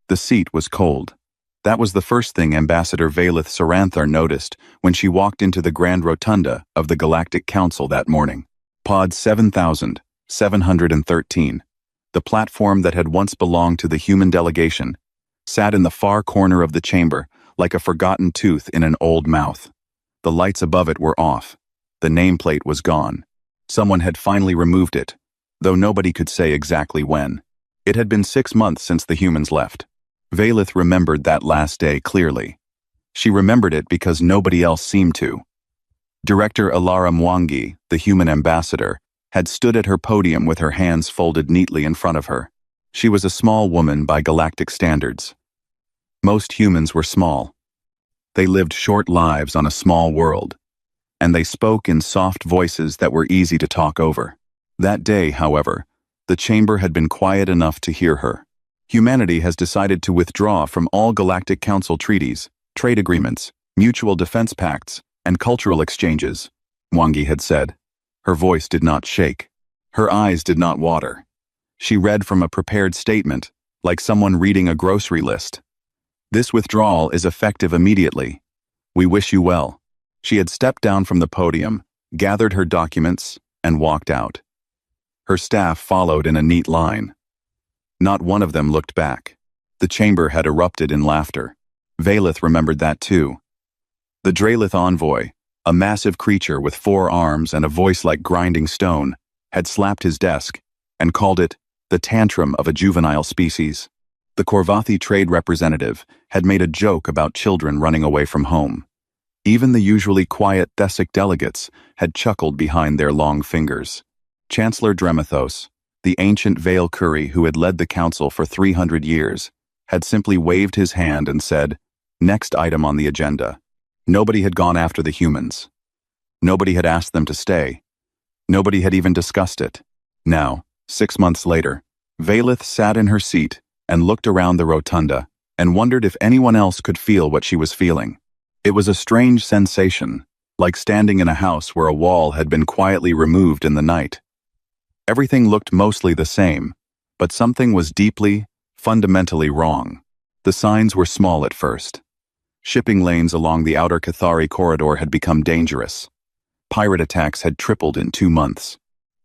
The seat was cold. That was the first thing Ambassador Valith Saranthar noticed when she walked into the Grand Rotunda of the Galactic Council that morning. Pod 7713, the platform that had once belonged to the human delegation, sat in the far corner of the chamber like a forgotten tooth in an old mouth. The lights above it were off. The nameplate was gone. Someone had finally removed it, though nobody could say exactly when. It had been 6 months since the humans left. Valith remembered that last day clearly. She remembered it because nobody else seemed to. Director Alara Mwangi, the human ambassador, had stood at her podium with her hands folded neatly in front of her. She was a small woman by galactic standards. Most humans were small. They lived short lives on a small world, and they spoke in soft voices that were easy to talk over. That day, however, the chamber had been quiet enough to hear her. Humanity has decided to withdraw from all Galactic Council treaties, trade agreements, mutual defense pacts, and cultural exchanges, Mwangi had said. Her voice did not shake. Her eyes did not water. She read from a prepared statement, like someone reading a grocery list. This withdrawal is effective immediately. We wish you well. She had stepped down from the podium, gathered her documents, and walked out. Her staff followed in a neat line. Not one of them looked back. The chamber had erupted in laughter. Valith remembered that too. The Dralith envoy, a massive creature with 4 arms and a voice like grinding stone, had slapped his desk and called it the tantrum of a juvenile species. The Korvathi trade representative had made a joke about children running away from home. Even the usually quiet Thessic delegates had chuckled behind their long fingers. Chancellor Dremathos, the ancient Vale Curry who had led the council for 300 years, had simply waved his hand and said, "Next item on the agenda." Nobody had gone after the humans. Nobody had asked them to stay. Nobody had even discussed it. Now, 6 months later, Valith sat in her seat and looked around the rotunda and wondered if anyone else could feel what she was feeling. It was a strange sensation, like standing in a house where a wall had been quietly removed in the night. Everything looked mostly the same, but something was deeply, fundamentally wrong. The signs were small at first. Shipping lanes along the outer Cathari corridor had become dangerous. Pirate attacks had tripled in 2 months.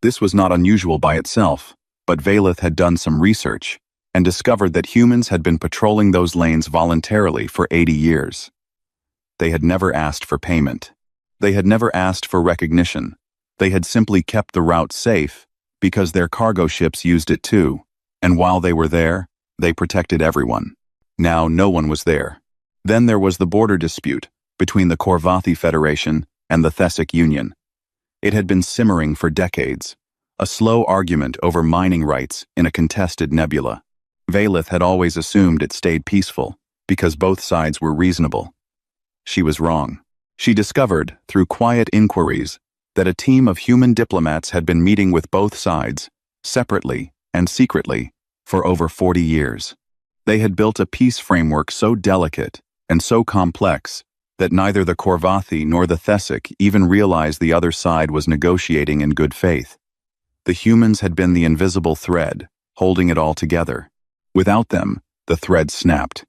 This was not unusual by itself, but Valith had done some research and discovered that humans had been patrolling those lanes voluntarily for 80 years. They had never asked for payment. They had never asked for recognition. They had simply kept the route safe because their cargo ships used it too, and while they were there, they protected everyone. Now no one was there. Then there was the border dispute between the Korvathi Federation and the Thessic Union. It had been simmering for decades, a slow argument over mining rights in a contested nebula. Valith had always assumed it stayed peaceful because both sides were reasonable. She was wrong. She discovered, through quiet inquiries, that a team of human diplomats had been meeting with both sides, separately and secretly, for over 40 years. They had built a peace framework so delicate and so complex that neither the Korvathi nor the Thessic even realized the other side was negotiating in good faith. The humans had been the invisible thread, holding it all together. Without them, the thread snapped.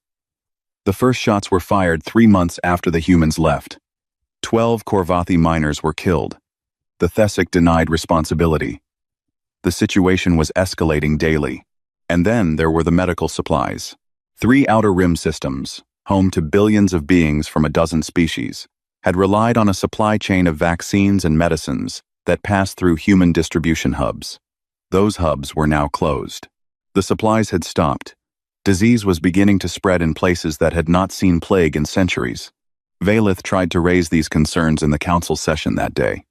The first shots were fired 3 months after the humans left. 12 Korvathi miners were killed. The Thessic denied responsibility. The situation was escalating daily. And then there were the medical supplies. 3 outer rim systems, home to billions of beings from a dozen species, had relied on a supply chain of vaccines and medicines that passed through human distribution hubs. Those hubs were now closed. The supplies had stopped. Disease was beginning to spread in places that had not seen plague in centuries. Valith tried to raise these concerns in the council session that day.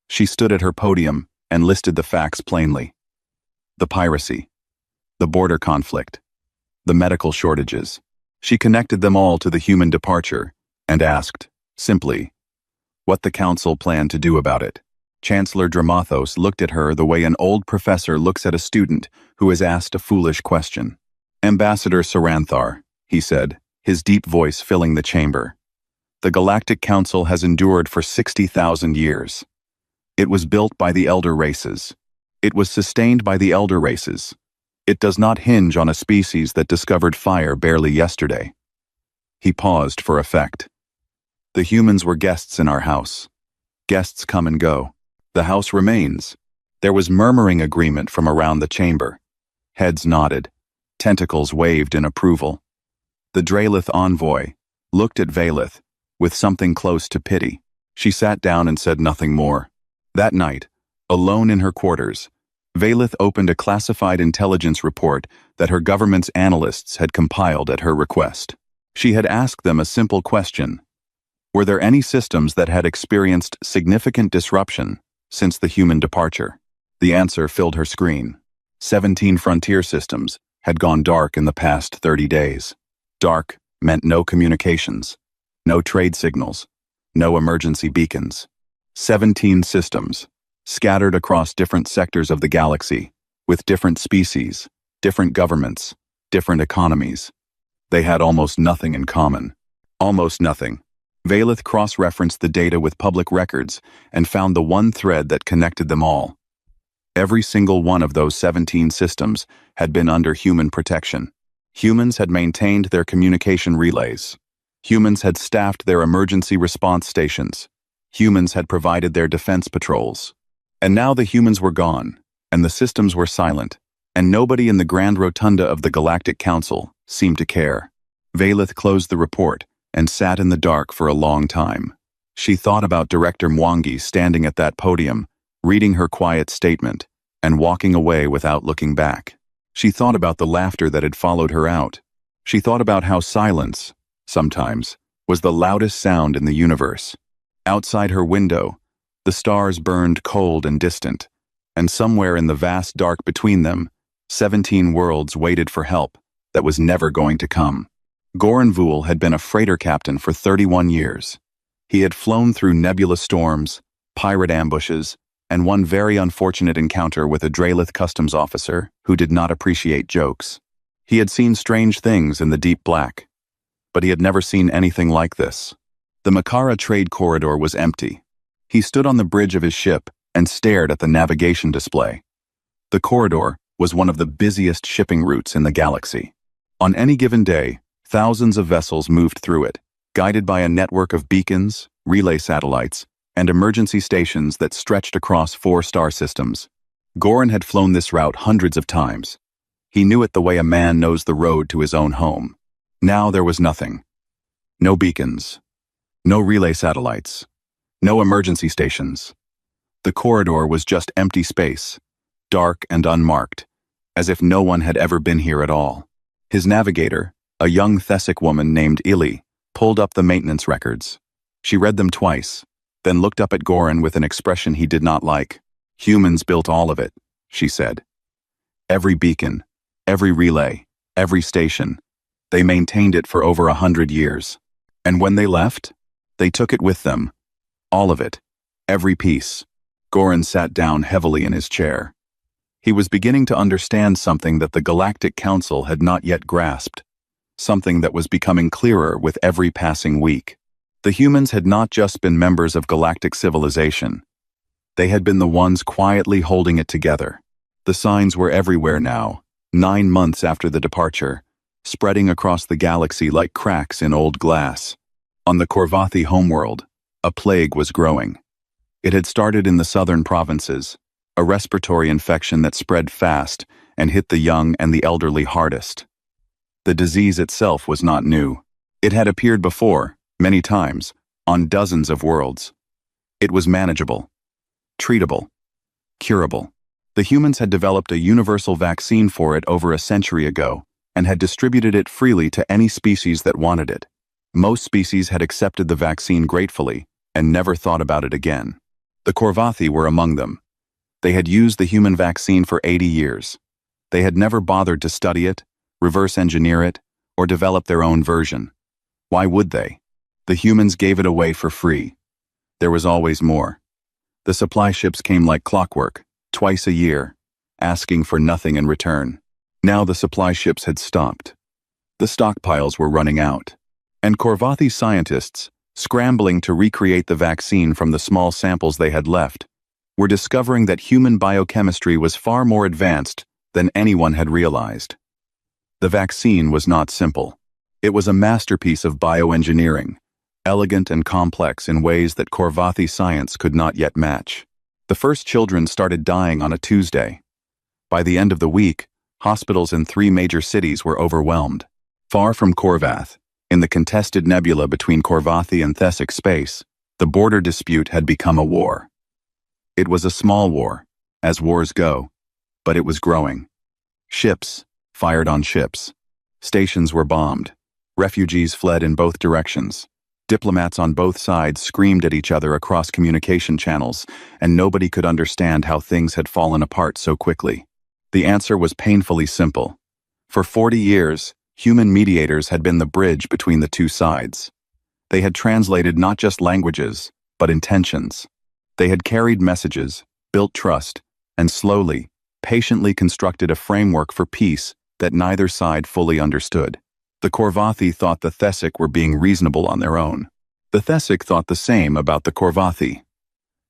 She stood at her podium and listed the facts plainly. The piracy, the border conflict, the medical shortages. She connected them all to the human departure and asked, simply, what the council planned to do about it. Chancellor Dramathos looked at her the way an old professor looks at a student who has asked a foolish question. Ambassador Saranthar, he said, his deep voice filling the chamber. The Galactic Council has endured for 60,000 years. It was built by the elder races. It was sustained by the elder races. It does not hinge on a species that discovered fire barely yesterday. He paused for effect. The humans were guests in our house. Guests come and go. The house remains. There was murmuring agreement from around the chamber. Heads nodded. Tentacles waved in approval. The Draelith envoy looked at Valeth with something close to pity. She sat down and said nothing more. That night, alone in her quarters, Valeth opened a classified intelligence report that her government's analysts had compiled at her request. She had asked them a simple question. Were there any systems that had experienced significant disruption since the human departure? The answer filled her screen. 17 frontier systems had gone dark in the past 30 days. Dark meant no communications, no trade signals, no emergency beacons. 17 systems, scattered across different sectors of the galaxy, with different species, different governments, different economies. They had almost nothing in common. Almost nothing. Valeth cross-referenced the data with public records and found the one thread that connected them all. Every single one of those 17 systems had been under human protection. Humans had maintained their communication relays. Humans had staffed their emergency response stations. Humans had provided their defense patrols. And now the humans were gone, and the systems were silent, and nobody in the Grand Rotunda of the Galactic Council seemed to care. Valeth closed the report and sat in the dark for a long time. She thought about Director Mwangi standing at that podium, reading her quiet statement, and walking away without looking back. She thought about the laughter that had followed her out. She thought about how silence, sometimes, was the loudest sound in the universe. Outside her window, the stars burned cold and distant, and somewhere in the vast dark between them, 17 worlds waited for help that was never going to come. Goran Vul had been a freighter captain for 31 years. He had flown through nebulous storms, pirate ambushes, and one very unfortunate encounter with a Draelith customs officer who did not appreciate jokes. He had seen strange things in the deep black, but he had never seen anything like this. The Makara trade corridor was empty. He stood on the bridge of his ship and stared at the navigation display. The corridor was one of the busiest shipping routes in the galaxy. On any given day, thousands of vessels moved through it, guided by a network of beacons, relay satellites, and emergency stations that stretched across 4 star systems. Goran had flown this route hundreds of times. He knew it the way a man knows the road to his own home. Now there was nothing. No beacons. No relay satellites. No emergency stations. The corridor was just empty space, dark and unmarked, as if no one had ever been here at all. His navigator, a young Thessic woman named Ili, pulled up the maintenance records. She read them twice, then looked up at Goran with an expression he did not like. Humans built all of it, she said. Every beacon, every relay, every station. They maintained it for over 100 years. And when they left, they took it with them. All of it. Every piece. Goran sat down heavily in his chair. He was beginning to understand something that the Galactic Council had not yet grasped. Something that was becoming clearer with every passing week. The humans had not just been members of galactic civilization. They had been the ones quietly holding it together. The signs were everywhere now, 9 months after the departure, spreading across the galaxy like cracks in old glass. On the Korvathi homeworld, a plague was growing. It had started in the southern provinces, a respiratory infection that spread fast and hit the young and the elderly hardest. The disease itself was not new. It had appeared before, many times, on dozens of worlds. It was manageable, treatable, curable. The humans had developed a universal vaccine for it over a century ago and had distributed it freely to any species that wanted it. Most species had accepted the vaccine gratefully and never thought about it again. The Korvathi were among them. They had used the human vaccine for 80 years. They had never bothered to study it, reverse engineer it, or develop their own version. Why would they? The humans gave it away for free. There was always more. The supply ships came like clockwork, twice a year, asking for nothing in return. Now the supply ships had stopped. The stockpiles were running out. And Korvathi scientists, scrambling to recreate the vaccine from the small samples they had left, were discovering that human biochemistry was far more advanced than anyone had realized. The vaccine was not simple. It was a masterpiece of bioengineering, elegant and complex in ways that Corvathi science could not yet match. The first children started dying on a Tuesday. By the end of the week, hospitals in 3 major cities were overwhelmed. Far from Corvath, in the contested nebula between Corvathi and Thessic space, the border dispute had become a war. It was a small war, as wars go, but it was growing. Ships fired on ships. Stations were bombed. Refugees fled in both directions. Diplomats on both sides screamed at each other across communication channels, and nobody could understand how things had fallen apart so quickly. The answer was painfully simple. For 40 years, human mediators had been the bridge between the two sides. They had translated not just languages, but intentions. They had carried messages, built trust, and slowly, patiently constructed a framework for peace that neither side fully understood. The Corvathi thought the Thessic were being reasonable on their own. The Thessic thought the same about the Corvathi.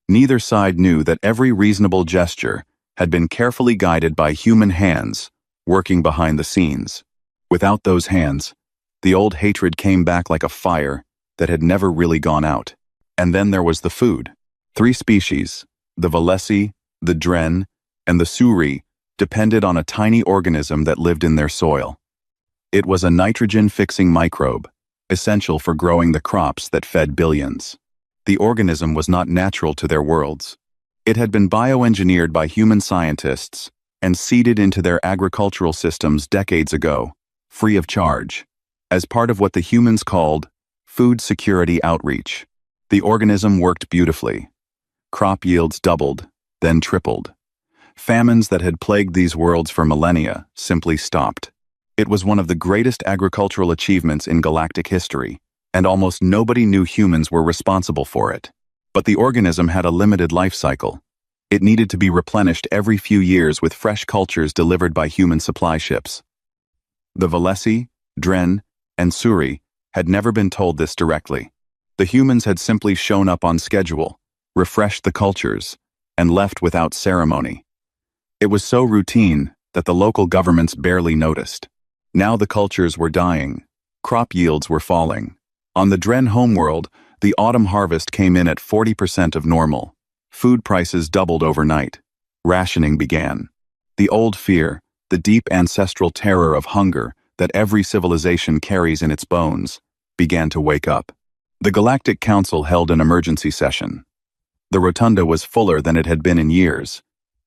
Neither side knew that every reasonable gesture had been carefully guided by human hands, working behind the scenes. Without those hands, the old hatred came back like a fire that had never really gone out. And then there was the food. 3 species, the Valesi, the Dren, and the Suri, depended on a tiny organism that lived in their soil. It was a nitrogen-fixing microbe, essential for growing the crops that fed billions. The organism was not natural to their worlds. It had been bioengineered by human scientists and seeded into their agricultural systems decades ago, free of charge, as part of what the humans called food security outreach. The organism worked beautifully. Crop yields doubled, then tripled. Famines that had plagued these worlds for millennia simply stopped. It was one of the greatest agricultural achievements in galactic history, and almost nobody knew humans were responsible for it. But the organism had a limited life cycle. It needed to be replenished every few years with fresh cultures delivered by human supply ships. The Valesi, Dren, and Suri had never been told this directly. The humans had simply shown up on schedule, refreshed the cultures, and left without ceremony. It was so routine that the local governments barely noticed. Now the cultures were dying. Crop yields were falling. On the Dren homeworld, the autumn harvest came in at 40% of normal. Food prices doubled overnight. Rationing began. The old fear, the deep ancestral terror of hunger that every civilization carries in its bones, began to wake up. The Galactic Council held an emergency session. The rotunda was fuller than it had been in years,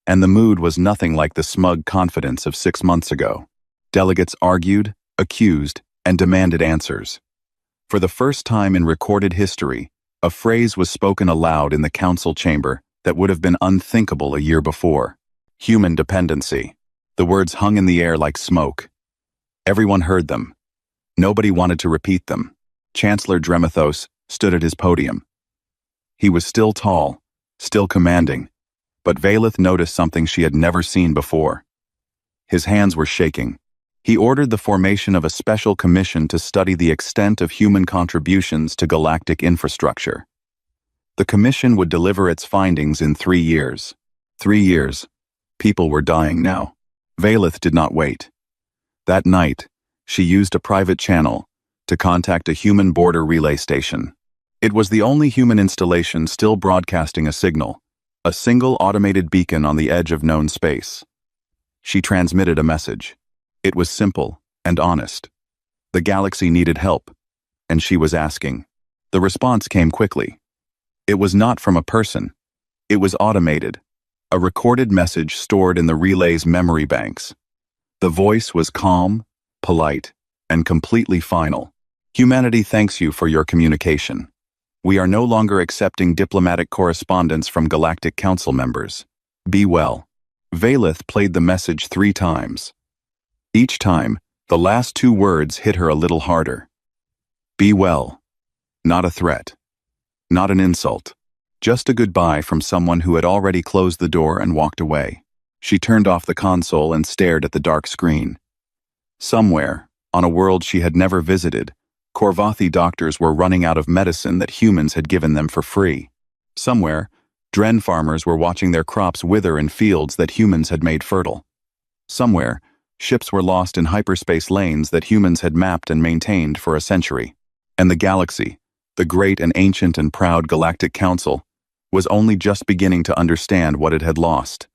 and the mood was nothing like the smug confidence of 6 months ago. Delegates argued, accused, and demanded answers. For the first time in recorded history, a phrase was spoken aloud in the council chamber that would have been unthinkable a year before. Human dependency. The words hung in the air like smoke. Everyone heard them. Nobody wanted to repeat them. Chancellor Dremethos stood at his podium. He was still tall, still commanding, but Valeth noticed something she had never seen before. His hands were shaking. He ordered the formation of a special commission to study the extent of human contributions to galactic infrastructure. The commission would deliver its findings in 3 years. 3 years. People were dying now. Valeth did not wait. That night, she used a private channel to contact a human border relay station. It was the only human installation still broadcasting a signal, a single automated beacon on the edge of known space. She transmitted a message. It was simple and honest. The galaxy needed help, and she was asking. The response came quickly. It was not from a person. It was automated, a recorded message stored in the relay's memory banks. The voice was calm, polite, and completely final. Humanity thanks you for your communication. We are no longer accepting diplomatic correspondence from Galactic Council members. Be well. Valeth played the message 3 times. Each time, the last 2 words hit her a little harder. Be well. Not a threat. Not an insult. Just a goodbye from someone who had already closed the door and walked away. She turned off the console and stared at the dark screen. Somewhere, on a world she had never visited, Corvathi doctors were running out of medicine that humans had given them for free. Somewhere, Dren farmers were watching their crops wither in fields that humans had made fertile. Somewhere, ships were lost in hyperspace lanes that humans had mapped and maintained for a century. And the galaxy, the great and ancient and proud Galactic Council, was only just beginning to understand what it had lost.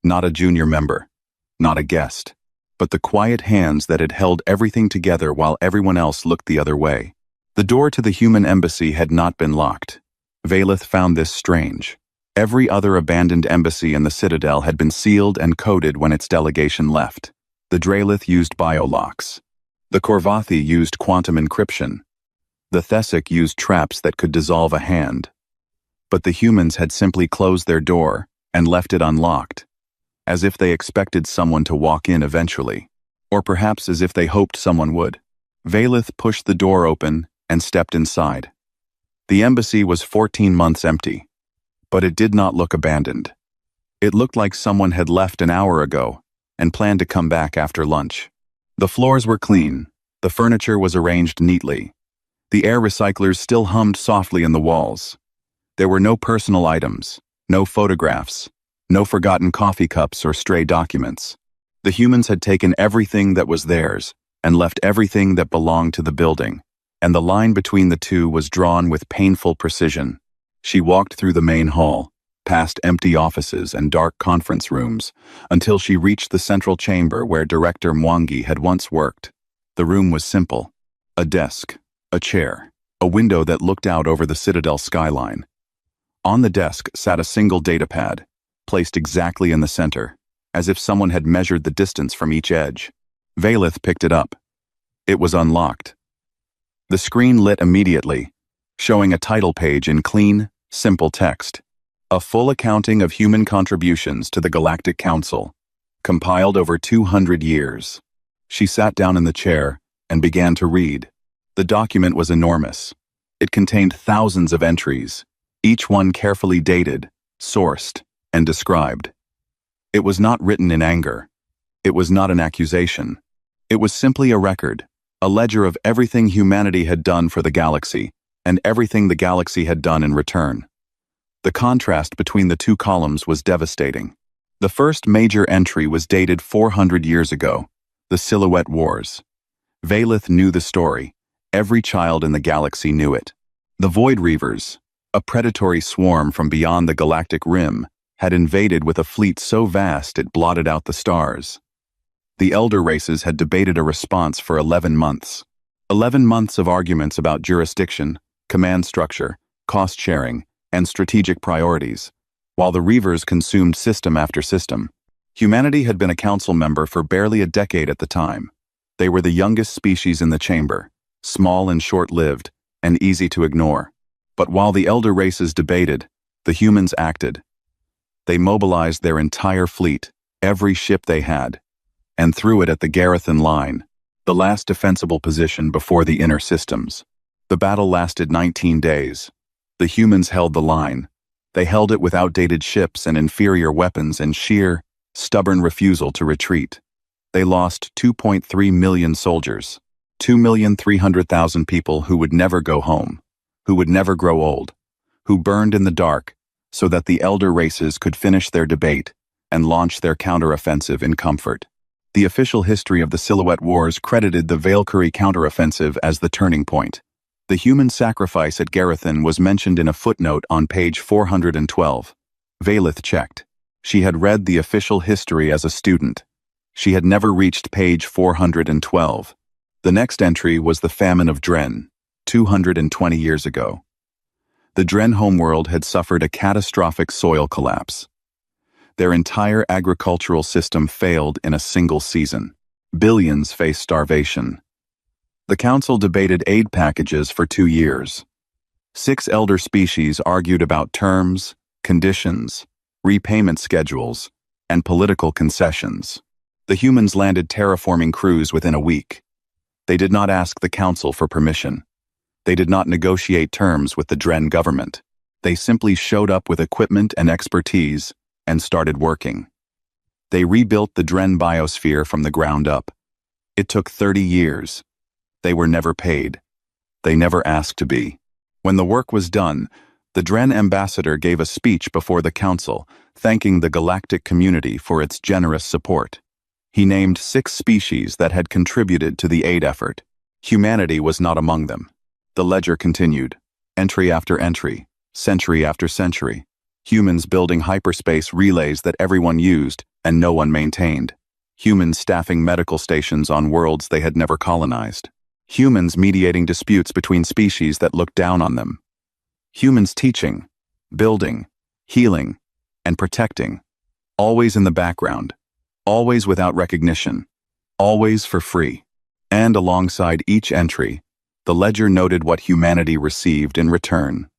Not a junior member, not a guest, but the quiet hands that had held everything together while everyone else looked the other way. The door to the human embassy had not been locked. Valeth found this strange. Every other abandoned embassy in the Citadel had been sealed and coded when its delegation left. The Draelith used biolocks. The Korvathi used quantum encryption. The Thessic used traps that could dissolve a hand. But the humans had simply closed their door and left it unlocked, as if they expected someone to walk in eventually, or perhaps as if they hoped someone would. Valeth pushed the door open and stepped inside. The embassy was 14 months empty, but it did not look abandoned. It looked like someone had left an hour ago and planned to come back after lunch. The floors were clean, the furniture was arranged neatly. The air recyclers still hummed softly in the walls. There were no personal items, no photographs, no forgotten coffee cups or stray documents. The humans had taken everything that was theirs and left everything that belonged to the building, and the line between the two was drawn with painful precision. She walked through the main hall, past empty offices and dark conference rooms, until she reached the central chamber where Director Mwangi had once worked. The room was simple. A desk, a chair, a window that looked out over the Citadel skyline. On the desk sat a single datapad, placed exactly in the center, as if someone had measured the distance from each edge. Valeth picked it up. It was unlocked. The screen lit immediately, showing a title page in clean, simple text. A full accounting of human contributions to the Galactic Council, compiled over 200 years. She sat down in the chair and began to read. The document was enormous. It contained thousands of entries, each one carefully dated, sourced, and described. It was not written in anger. It was not an accusation. It was simply a record, a ledger of everything humanity had done for the galaxy, and everything the galaxy had done in return. The contrast between the two columns was devastating. The first major entry was dated 400 years ago, the Silhouette Wars. Valeth knew the story. Every child in the galaxy knew it. The Void Reavers, a predatory swarm from beyond the galactic rim, had invaded with a fleet so vast it blotted out the stars. The elder races had debated a response for 11 months. 11 months of arguments about jurisdiction, command structure, cost sharing, and strategic priorities, while the Reavers consumed system after system. Humanity had been a council member for barely a decade at the time. They were the youngest species in the chamber, small and short-lived, and easy to ignore. But while the elder races debated, the humans acted. They mobilized their entire fleet, every ship they had, and threw it at the Garathan line, the last defensible position before the inner systems. The battle lasted 19 days. The humans held the line. They held it with outdated ships and inferior weapons and sheer, stubborn refusal to retreat. They lost 2.3 million soldiers, 2,300,000 people who would never go home, who would never grow old, who burned in the dark so that the elder races could finish their debate and launch their counteroffensive in comfort. The official history of the Silhouette Wars credited the Valkyrie counteroffensive as the turning point. The human sacrifice at Garathan was mentioned in a footnote on page 412. Valeth checked. She had read the official history as a student. She had never reached page 412. The next entry was the famine of Dren, 220 years ago. The Dren homeworld had suffered a catastrophic soil collapse. Their entire agricultural system failed in a single season. Billions faced starvation. The council debated aid packages for 2 years. 6 elder species argued about terms, conditions, repayment schedules, and political concessions. The humans landed terraforming crews within a week. They did not ask the council for permission. They did not negotiate terms with the Dren government. They simply showed up with equipment and expertise and started working. They rebuilt the Dren biosphere from the ground up. It took 30 years. They were never paid. They never asked to be. When the work was done, the Dren ambassador gave a speech before the council, thanking the galactic community for its generous support. He named 6 species that had contributed to the aid effort. Humanity was not among them. The ledger continued, entry after entry, century after century. Humans building hyperspace relays that everyone used and no one maintained. Humans staffing medical stations on worlds they had never colonized. Humans mediating disputes between species that looked down on them. Humans teaching, building, healing, and protecting, always in the background, always without recognition, always for free. And alongside each entry, the ledger noted what humanity received in return.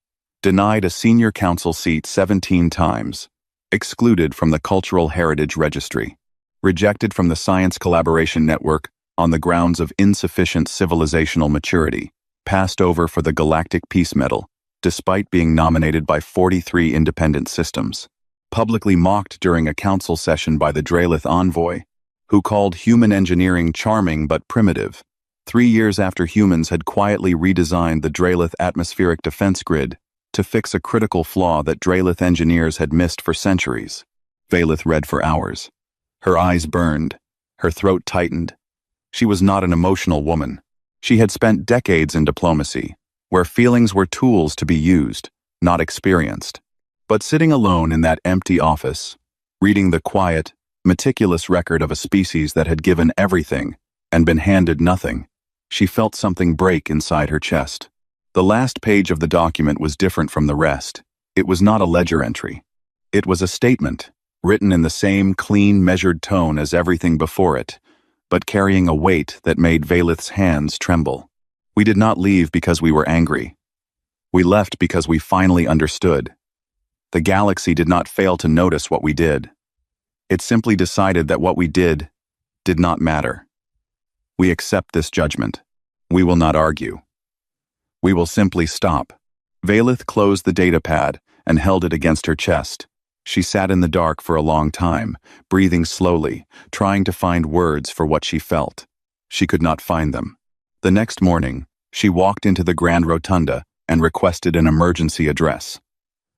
Denied a senior council seat 17 times, excluded from the Cultural Heritage Registry, rejected from the Science Collaboration Network on the grounds of insufficient civilizational maturity, passed over for the Galactic Peace Medal, despite being nominated by 43 independent systems, publicly mocked during a council session by the Dralith envoy, who called human engineering charming but primitive, 3 years after humans had quietly redesigned the Dralith atmospheric defense grid to fix a critical flaw that Dralith engineers had missed for centuries. Valith read for hours. Her eyes burned, her throat tightened. She was not an emotional woman. She had spent decades in diplomacy, where feelings were tools to be used, not experienced. But sitting alone in that empty office, reading the quiet, meticulous record of a species that had given everything and been handed nothing, she felt something break inside her chest. The last page of the document was different from the rest. It was not a ledger entry. It was a statement, written in the same clean, measured tone as everything before it, but carrying a weight that made Valith's hands tremble. We did not leave because we were angry. We left because we finally understood. The galaxy did not fail to notice what we did. It simply decided that what we did not matter. We accept this judgment. We will not argue. We will simply stop. Valith closed the datapad and held it against her chest. She sat in the dark for a long time, breathing slowly, trying to find words for what she felt. She could not find them. The next morning, she walked into the Grand Rotunda and requested an emergency address.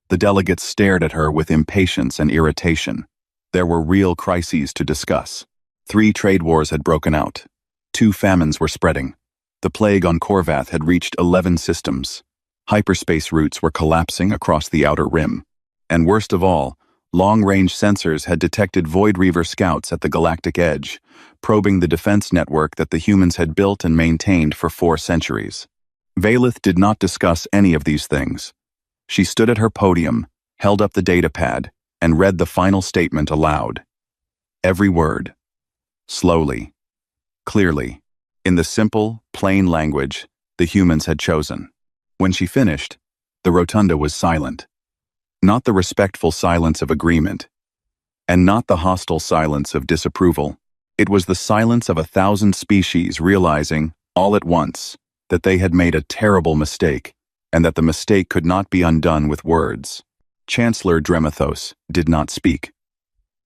The delegates stared at her with impatience and irritation. There were real crises to discuss. 3 trade wars had broken out. 2 famines were spreading. The plague on Korvath had reached 11 systems. Hyperspace routes were collapsing across the outer rim. And worst of all, long-range sensors had detected Void Reaver scouts at the galactic edge, probing the defense network that the humans had built and maintained for 4 centuries. Valith did not discuss any of these things. She stood at her podium, held up the datapad, and read the final statement aloud. Every word. Slowly. Clearly. In the simple, plain language the humans had chosen. When she finished, the rotunda was silent. Not the respectful silence of agreement, and not the hostile silence of disapproval. It was the silence of 1,000 species realizing, all at once, that they had made a terrible mistake, and that the mistake could not be undone with words. Chancellor Dremethos did not speak.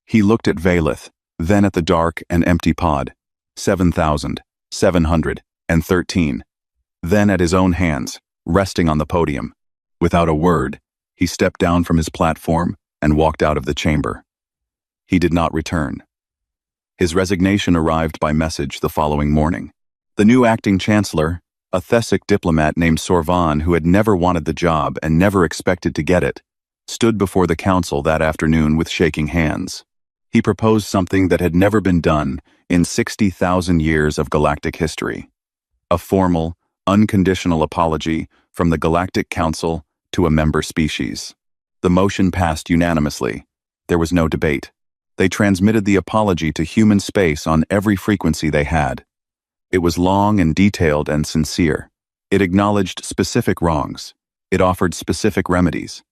He looked at Valith, then at the dark and empty pod, 7,713, then at his own hands, resting on the podium. Without a word, he stepped down from his platform and walked out of the chamber. He did not return. His resignation arrived by message the following morning. The new acting chancellor, a Thessic diplomat named Sorvan who had never wanted the job and never expected to get it, stood before the council that afternoon with shaking hands. He proposed something that had never been done in 60,000 years of galactic history. A formal, unconditional apology from the Galactic Council to a member species. The motion passed unanimously. There was no debate. They transmitted the apology to human space on every frequency they had. It was long and detailed and sincere. It acknowledged specific wrongs. It offered specific remedies.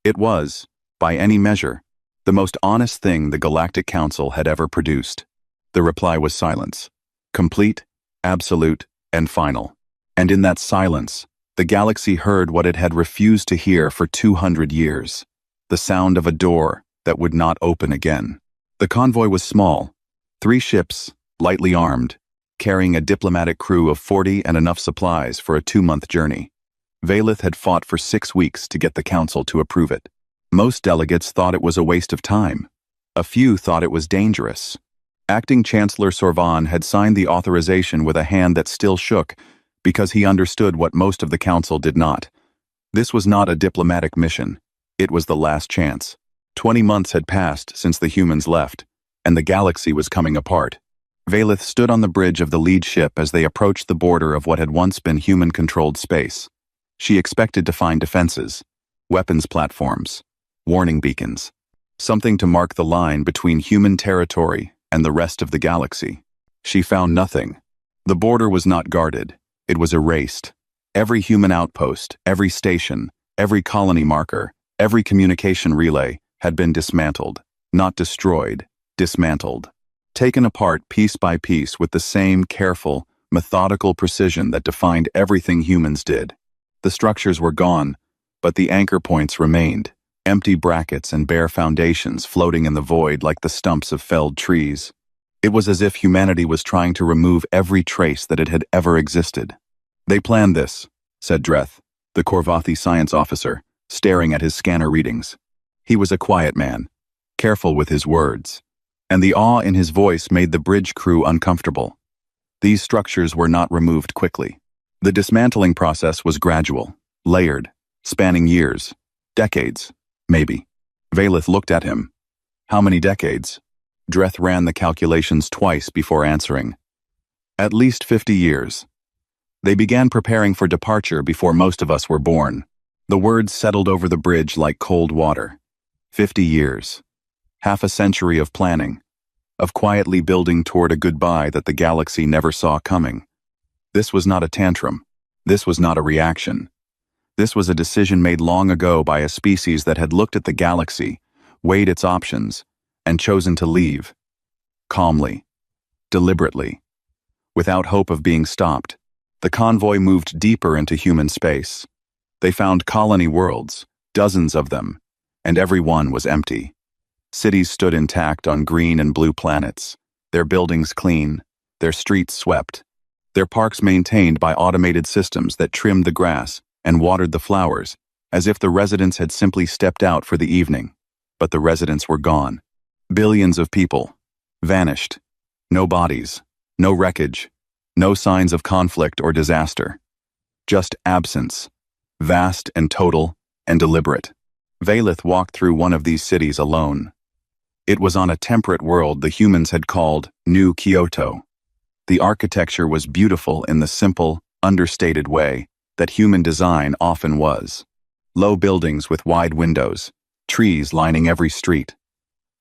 It was, by any measure, the most honest thing the Galactic Council had ever produced. The reply was silence. Complete, absolute, and final. And in that silence, the galaxy heard what it had refused to hear for 200 years. The sound of a door that would not open again. The convoy was small. 3 ships, lightly armed, carrying a diplomatic crew of 40 and enough supplies for a 2-month journey. Valith had fought for 6 weeks to get the council to approve it. Most delegates thought it was a waste of time. A few thought it was dangerous. Acting Chancellor Sorvan had signed the authorization with a hand that still shook because he understood what most of the council did not. This was not a diplomatic mission. It was the last chance. 20 months had passed since the humans left, and the galaxy was coming apart. Valeth stood on the bridge of the lead ship as they approached the border of what had once been human-controlled space. She expected to find defenses, weapons platforms, warning beacons, something to mark the line between human territory and the rest of the galaxy. She found nothing. The border was not guarded. It was erased. Every human outpost, every station, every colony marker, every communication relay had been dismantled. Not destroyed, dismantled. Taken apart piece by piece with the same careful, methodical precision that defined everything humans did. The structures were gone, but the anchor points remained, empty brackets and bare foundations floating in the void like the stumps of felled trees. It was as if humanity was trying to remove every trace that it had ever existed. "They planned this," said Dreth, the Korvathi science officer, staring at his scanner readings. He was a quiet man, careful with his words, and the awe in his voice made the bridge crew uncomfortable. These structures were not removed quickly. The dismantling process was gradual, layered, spanning years, decades, maybe. Valeth looked at him. How many decades? Dreth ran the calculations twice before answering. At least 50 years. They began preparing for departure before most of us were born. The words settled over the bridge like cold water. 50 years. Half a century of planning, of quietly building toward a goodbye that the galaxy never saw coming. This was not a tantrum. This was not a reaction. This was a decision made long ago by a species that had looked at the galaxy, weighed its options, and chosen to leave. Calmly. Deliberately. Without hope of being stopped. The convoy moved deeper into human space. They found colony worlds, dozens of them, and every one was empty. Cities stood intact on green and blue planets, their buildings clean, their streets swept, their parks maintained by automated systems that trimmed the grass and watered the flowers, as if the residents had simply stepped out for the evening. But the residents were gone. Billions of people. Vanished. No bodies. No wreckage. No signs of conflict or disaster. Just absence. Vast and total and deliberate. Valeth walked through one of these cities alone. It was on a temperate world the humans had called New Kyoto. The architecture was beautiful in the simple, understated way that human design often was. Low buildings with wide windows, trees lining every street.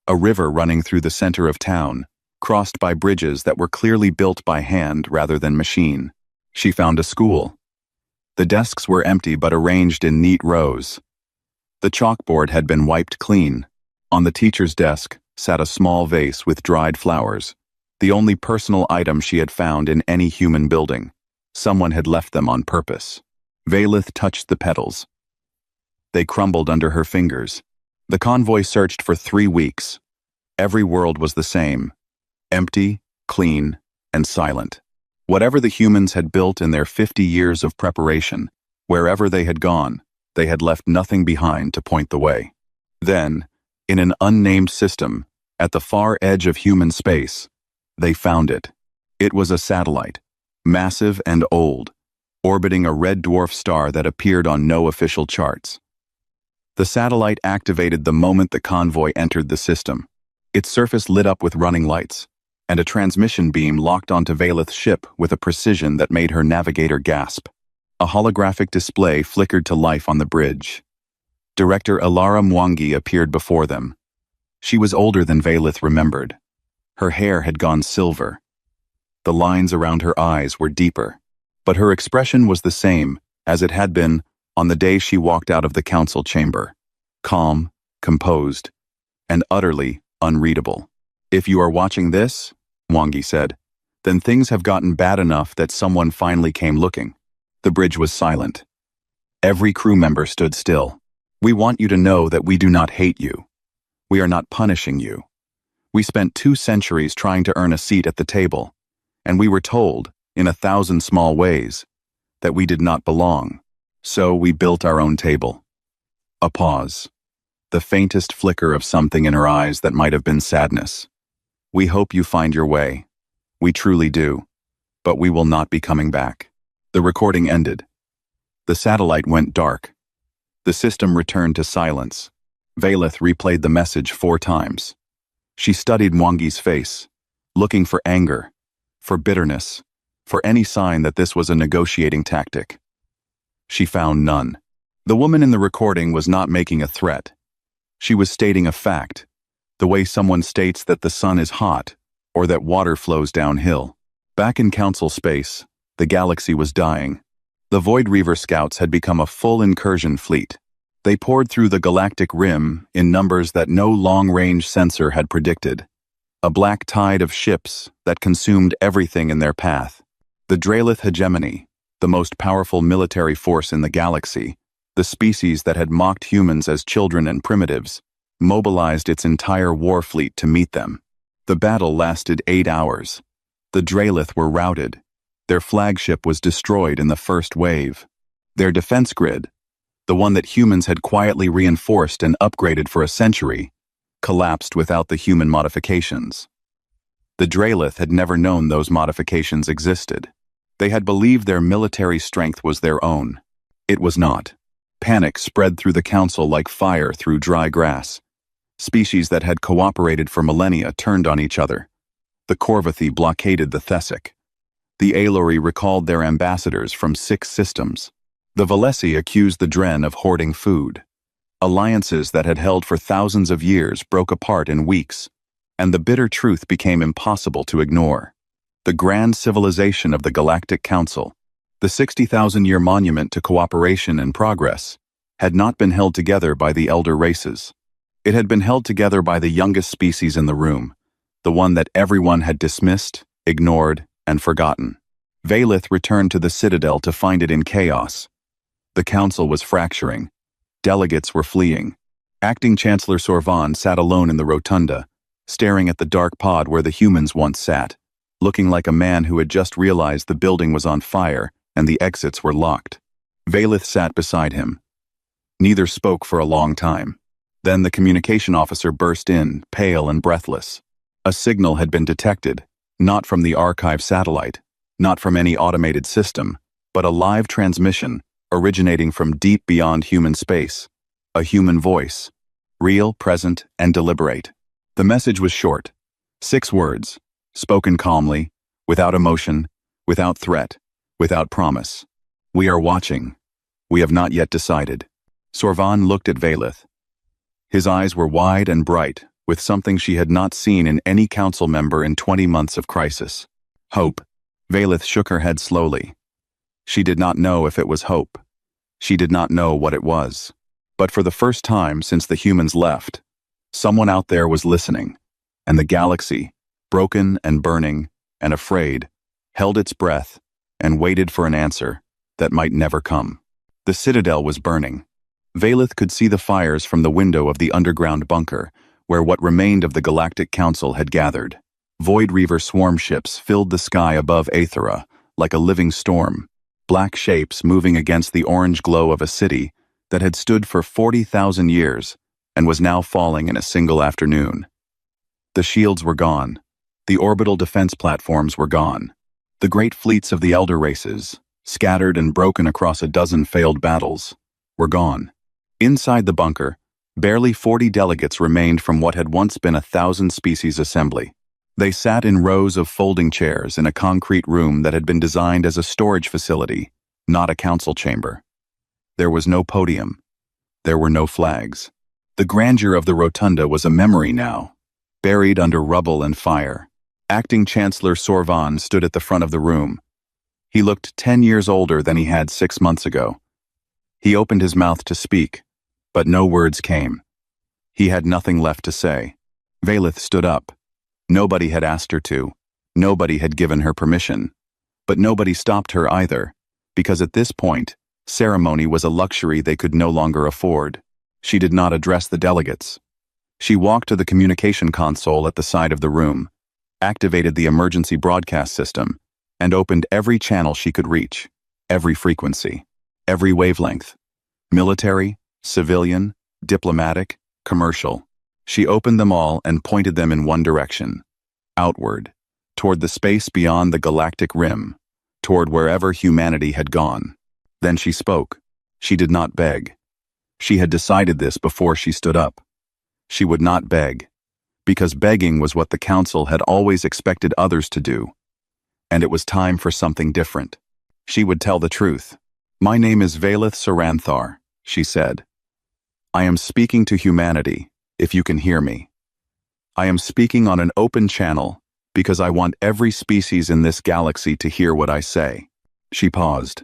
A river running through the center of town, crossed by bridges that were clearly built by hand rather than machine. She found a school. The desks were empty but arranged in neat rows. The chalkboard had been wiped clean. On the teacher's desk sat a small vase with dried flowers, the only personal item she had found in any human building. Someone had left them on purpose. Valeth touched the petals. They crumbled under her fingers. The convoy searched for 3 weeks. Every world was the same. Empty, clean, and silent. Whatever the humans had built in their 50 years of preparation, wherever they had gone, they had left nothing behind to point the way. Then, in an unnamed system, at the far edge of human space, they found it. It was a satellite, massive and old, orbiting a red dwarf star that appeared on no official charts. The satellite activated the moment the convoy entered the system. Its surface lit up with running lights, and a transmission beam locked onto Valeth's ship with a precision that made her navigator gasp. A holographic display flickered to life on the bridge. Director Alara Mwangi appeared before them. She was older than Valeth remembered. Her hair had gone silver. The lines around her eyes were deeper, but her expression was the same as it had been on the day she walked out of the council chamber. Calm, composed, and utterly unreadable. "If you are watching this," Mwangi said, "then things have gotten bad enough that someone finally came looking." The bridge was silent. Every crew member stood still. "We want you to know that we do not hate you. We are not punishing you. We spent 2 centuries trying to earn a seat at the table, and we were told, in 1,000 small ways, that we did not belong. So we built our own table." A pause. The faintest flicker of something in her eyes that might have been sadness. We hope you find your way. We truly do. But we will not be coming back. The recording ended. The satellite went dark. The system returned to silence. Valeth replayed the message 4 times. She studied Mwangi's face, looking for anger, for bitterness, for any sign that this was a negotiating tactic. She found none. The woman in the recording was not making a threat. She was stating a fact, the way someone states that the sun is hot or that water flows downhill. Back in Council space, the galaxy was dying. The Void Reaver scouts had become a full incursion fleet. They poured through the galactic rim in numbers that no long-range sensor had predicted. A black tide of ships that consumed everything in their path. The Dralith hegemony, the most powerful military force in the galaxy, the species that had mocked humans as children and primitives, mobilized its entire war fleet to meet them. The battle lasted 8 hours. The Dralith were routed. Their flagship was destroyed in the first wave. Their defense grid, the one that humans had quietly reinforced and upgraded for a century, collapsed without the human modifications. The Dralith had never known those modifications existed. They had believed their military strength was their own. It was not. Panic spread through the Council like fire through dry grass. Species that had cooperated for millennia turned on each other. The Corvathi blockaded the Thesic. The Aelori recalled their ambassadors from 6 systems. The Valesi accused the Dren of hoarding food. Alliances that had held for thousands of years broke apart in weeks, and the bitter truth became impossible to ignore. The grand civilization of the Galactic Council, the 60,000-year monument to cooperation and progress, had not been held together by the elder races. It had been held together by the youngest species in the room, the one that everyone had dismissed, ignored, and forgotten. Valeth returned to the Citadel to find it in chaos. The Council was fracturing. Delegates were fleeing. Acting Chancellor Sorvan sat alone in the rotunda, staring at the dark pod where the humans once sat, looking like a man who had just realized the building was on fire and the exits were locked. Valeth sat beside him. Neither spoke for a long time. Then the communication officer burst in, pale and breathless. A signal had been detected, not from the archive satellite, not from any automated system, but a live transmission originating from deep beyond human space. A human voice, real, present, and deliberate. The message was short. 6 words, spoken calmly, without emotion, without threat, without promise. We are watching. We have not yet decided. Sorvan looked at Valeth. His eyes were wide and bright, with something she had not seen in any council member in 20 months of crisis. Hope. Valeth shook her head slowly. She did not know if it was hope. She did not know what it was. But for the first time since the humans left, someone out there was listening, and the galaxy, broken and burning and afraid, held its breath and waited for an answer that might never come. The Citadel was burning. Valeth could see the fires from the window of the underground bunker, where what remained of the Galactic Council had gathered. Void Reaver swarm ships filled the sky above Aethera, like a living storm, black shapes moving against the orange glow of a city that had stood for 40,000 years and was now falling in a single afternoon. The shields were gone. The orbital defense platforms were gone. The great fleets of the elder races, scattered and broken across a dozen failed battles, were gone. Inside the bunker, barely 40 delegates remained from what had once been a 1,000-species assembly. They sat in rows of folding chairs in a concrete room that had been designed as a storage facility, not a council chamber. There was no podium. There were no flags. The grandeur of the rotunda was a memory now, buried under rubble and fire. Acting Chancellor Sorvan stood at the front of the room. He looked 10 years older than he had 6 months ago. He opened his mouth to speak, but no words came. He had nothing left to say. Valeth stood up. Nobody had asked her to. Nobody had given her permission. But nobody stopped her either, because at this point, ceremony was a luxury they could no longer afford. She did not address the delegates. She walked to the communication console at the side of the room, activated the emergency broadcast system, and opened every channel she could reach, every frequency, every wavelength. Military, civilian, diplomatic, commercial. She opened them all and pointed them in one direction. outward, toward the space beyond the galactic rim, toward wherever humanity had gone. Then she spoke. She did not beg. She had decided this before she stood up. She would not beg, because begging was what the Council had always expected others to do. And it was time for something different. She would tell the truth. "My name is Valith Saranthar," she said. "I am speaking to humanity, if you can hear me. I am speaking on an open channel, because I want every species in this galaxy to hear what I say." She paused.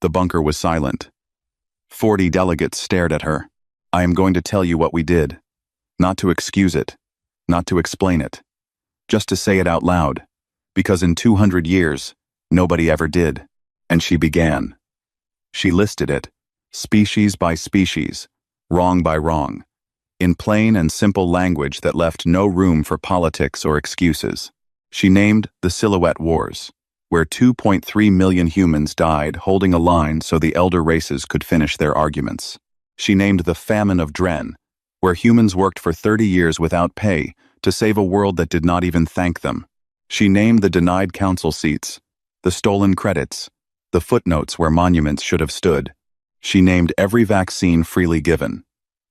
The bunker was silent. 40 delegates stared at her. "I am going to tell you what we did. Not to excuse it, not to explain it. Just to say it out loud. Because in 200 years, nobody ever did." And she began. She listed it, species by species, wrong by wrong, in plain and simple language that left no room for politics or excuses. She named the Silhouette Wars, where 2.3 million humans died holding a line so the elder races could finish their arguments. She named the Famine of Dren, where humans worked for 30 years without pay to save a world that did not even thank them. She named the denied council seats, the stolen credits, the footnotes where monuments should have stood. She named every vaccine freely given,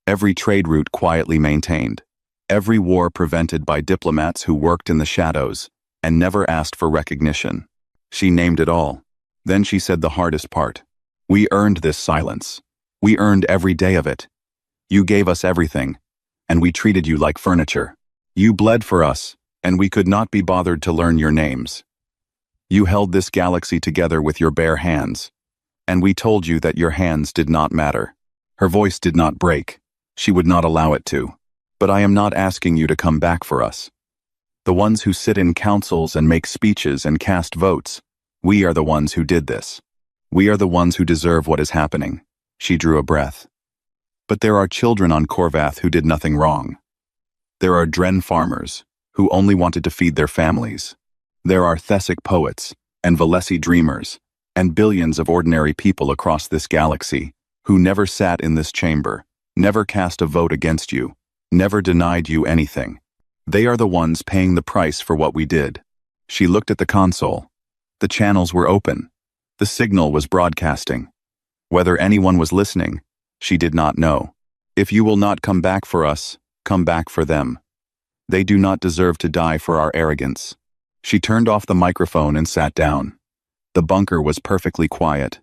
every trade route quietly maintained, every war prevented by diplomats who worked in the shadows and never asked for recognition. She named it all. Then she said the hardest part. "We earned this silence. We earned every day of it. You gave us everything, and we treated you like furniture. You bled for us, and we could not be bothered to learn your names. You held this galaxy together with your bare hands, and we told you that your hands did not matter." Her voice did not break. She would not allow it to. "But I am not asking you to come back for us. The ones who sit in councils and make speeches and cast votes, we are the ones who did this. We are the ones who deserve what is happening." She drew a breath. "But there are children on Korvath who did nothing wrong. There are Dren farmers who only wanted to feed their families. There are Thessic poets and Valesi dreamers and billions of ordinary people across this galaxy who never sat in this chamber, never cast a vote against you, never denied you anything. They are the ones paying the price for what we did." She looked at the console. The channels were open. The signal was broadcasting. Whether anyone was listening, she did not know. "If you will not come back for us, come back for them. They do not deserve to die for our arrogance." She turned off the microphone and sat down. The bunker was perfectly quiet.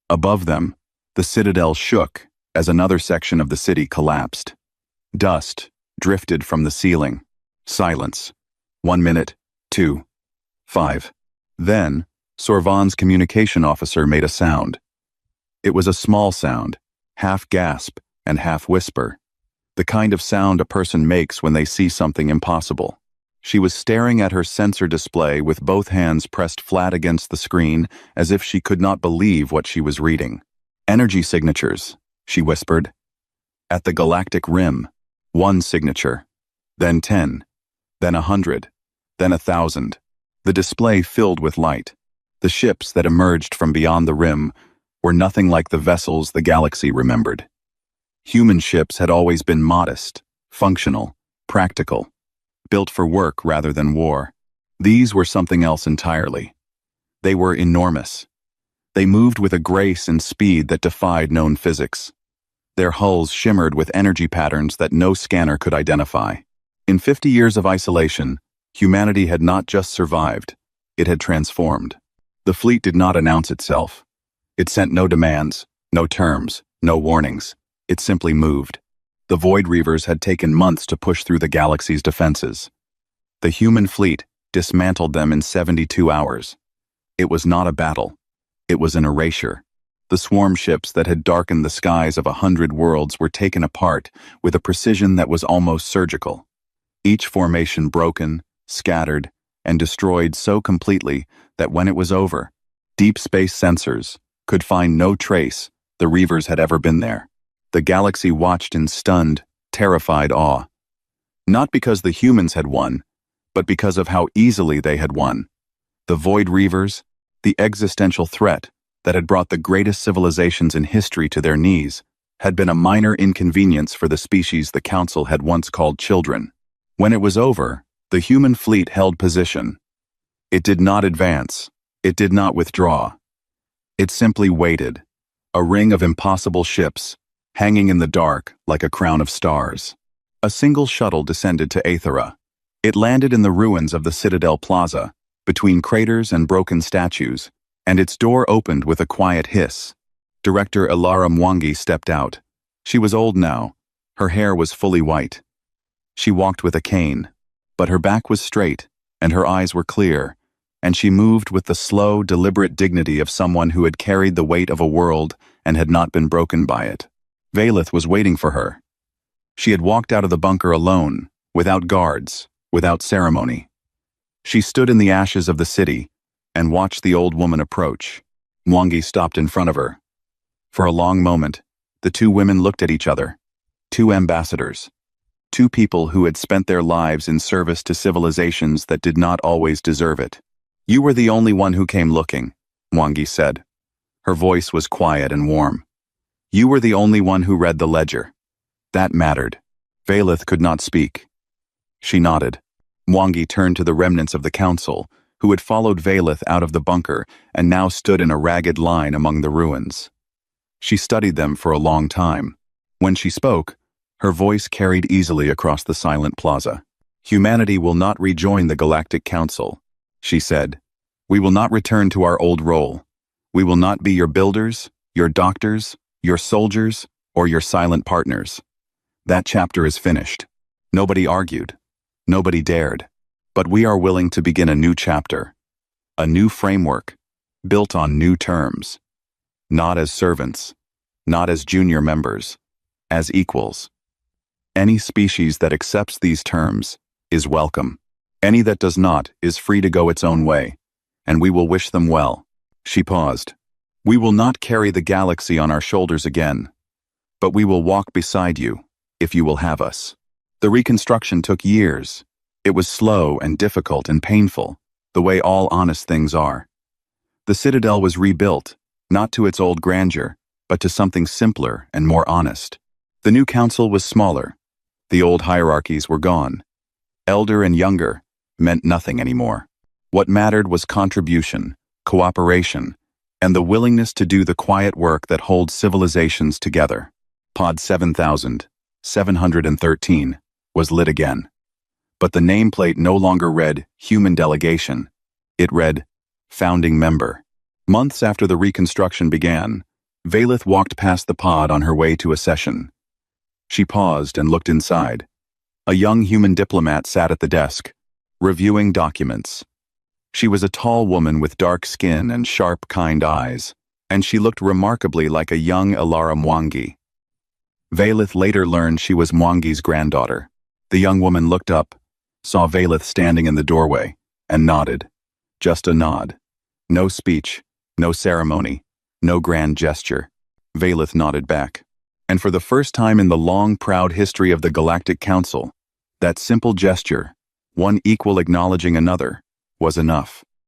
Above them, the citadel shook as another section of the city collapsed. Dust drifted from the ceiling. Silence. 1 minute, 2, 5. Then, Sorvan's communication officer made a sound. It was a small sound, half gasp and half whisper. The kind of sound a person makes when they see something impossible. She was staring at her sensor display with both hands pressed flat against the screen as if she could not believe what she was reading. "Energy signatures," she whispered. "At the galactic rim, 1 signature, then 10, then 100, then 1,000. The display filled with light. The ships that emerged from beyond the rim were nothing like the vessels the galaxy remembered. Human ships had always been modest, functional, practical, built for work rather than war. These were something else entirely. They were enormous. They moved with a grace and speed that defied known physics. Their hulls shimmered with energy patterns that no scanner could identify. In 50 years of isolation, humanity had not just survived, it had transformed. The fleet did not announce itself. It sent no demands, no terms, no warnings. It simply moved. The Void Reavers had taken months to push through the galaxy's defenses. The human fleet dismantled them in 72 hours. It was not a battle. It was an erasure. The swarm ships that had darkened the skies of 100 worlds were taken apart with a precision that was almost surgical. Each formation broken, scattered, and destroyed so completely that when it was over, deep space sensors could find no trace the Reavers had ever been there. The galaxy watched in stunned, terrified awe. Not because the humans had won, but because of how easily they had won. The Void Reavers, the existential threat that had brought the greatest civilizations in history to their knees, had been a minor inconvenience for the species the Council had once called children. When it was over, The human fleet held position. It did not advance. It did not withdraw. It simply waited, a ring of impossible ships, hanging in the dark like a crown of stars. A single shuttle descended to Aethera. It landed in the ruins of the Citadel Plaza, between craters and broken statues, and its door opened with a quiet hiss. Director Ilara Mwangi stepped out. She was old now. Her hair was fully white. She walked with a cane, but her back was straight, and her eyes were clear, and she moved with the slow, deliberate dignity of someone who had carried the weight of a world and had not been broken by it. Valeth was waiting for her. She had walked out of the bunker alone, without guards, without ceremony. She stood in the ashes of the city and watched the old woman approach. Mwangi stopped in front of her. For a long moment, the two women looked at each other. Two ambassadors. Two people who had spent their lives in service to civilizations that did not always deserve it. "You were the only one who came looking," Mwangi said. Her voice was quiet and warm. "You were the only one who read the ledger. That mattered." Valeth could not speak. She nodded. Mwangi turned to the remnants of the council, who had followed Valeth out of the bunker and now stood in a ragged line among the ruins. She studied them for a long time. When she spoke, her voice carried easily across the silent plaza. "Humanity will not rejoin the Galactic Council," she said. "We will not return to our old role. We will not be your builders, your doctors, your soldiers, or your silent partners. That chapter is finished." Nobody argued. Nobody dared. But we are willing to begin a new chapter. A new framework, built on new terms. Not as servants. Not as junior members. As equals. Any species that accepts these terms is welcome. Any that does not is free to go its own way, and we will wish them well. She paused. "We will not carry the galaxy on our shoulders again, but we will walk beside you, if you will have us." The reconstruction took years. It was slow and difficult and painful, the way all honest things are. The Citadel was rebuilt, not to its old grandeur, but to something simpler and more honest. The new council was smaller. The old hierarchies were gone. Elder and younger meant nothing anymore. What mattered was contribution, cooperation, and the willingness to do the quiet work that holds civilizations together. Pod 7713 was lit again. But the nameplate no longer read Human Delegation. It read Founding Member. Months after the reconstruction began, Valeth walked past the pod on her way to a session. She paused and looked inside. A young human diplomat sat at the desk, reviewing documents. She was a tall woman with dark skin and sharp, kind eyes, and she looked remarkably like a young Ilara Mwangi. Valeth later learned she was Mwangi's granddaughter. The young woman looked up, saw Valeth standing in the doorway, and nodded. Just a nod. No speech, no ceremony, no grand gesture. Valeth nodded back. And for the first time in the long, proud history of the Galactic Council, that simple gesture, one equal acknowledging another, was enough.